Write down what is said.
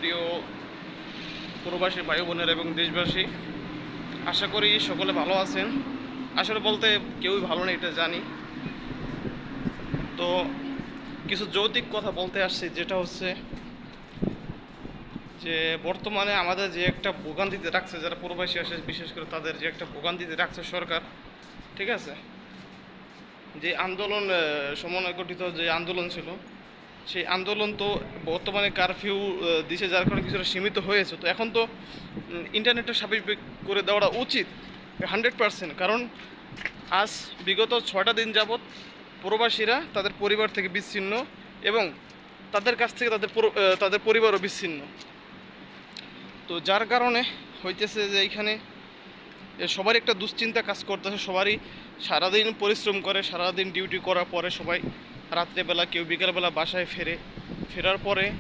প্রিয় প্রবাসী ভাই বোনের এবং দেশবাসী, আশা করি সকলে ভালো আছেন। আসলে বলতে কেউই ভালো নেই, এটা জানি। তো কিছু যৌক্তিক কথা বলতে আসছি, যেটা হচ্ছে যে বর্তমানে আমাদের যে একটা ভোগান্তিতে রাখছে, যারা প্রবাসী আসে বিশেষ করে তাদের যে একটা ভোগান্তিতে রাখছে সরকার, ঠিক আছে। যে আন্দোলন সমন্বয় গঠিত যে আন্দোলন ছিল, সেই আন্দোলন তো বর্তমানে কারফিউ দিছে, যার কারণে কিছুটা সীমিত হয়েছে। তো এখন তো ইন্টারনেটটা স্বাভাবিক করে দেওয়াটা উচিত 100%। কারণ আজ বিগত 6টা দিন যাবৎ প্রবাসীরা তাদের পরিবার থেকে বিচ্ছিন্ন, এবং তাদের কাছ থেকে তাদের পরিবারও বিচ্ছিন্ন। তো যার কারণে হইতেছে যে এইখানে সবারই একটা দুশ্চিন্তা কাজ করতেছে। সবারই সারাদিন পরিশ্রম করে, সারাদিন ডিউটি করার পরে সবাই রাত্রেবেলা, কেউ বিকেলবেলা বাসায় ফেরার পরে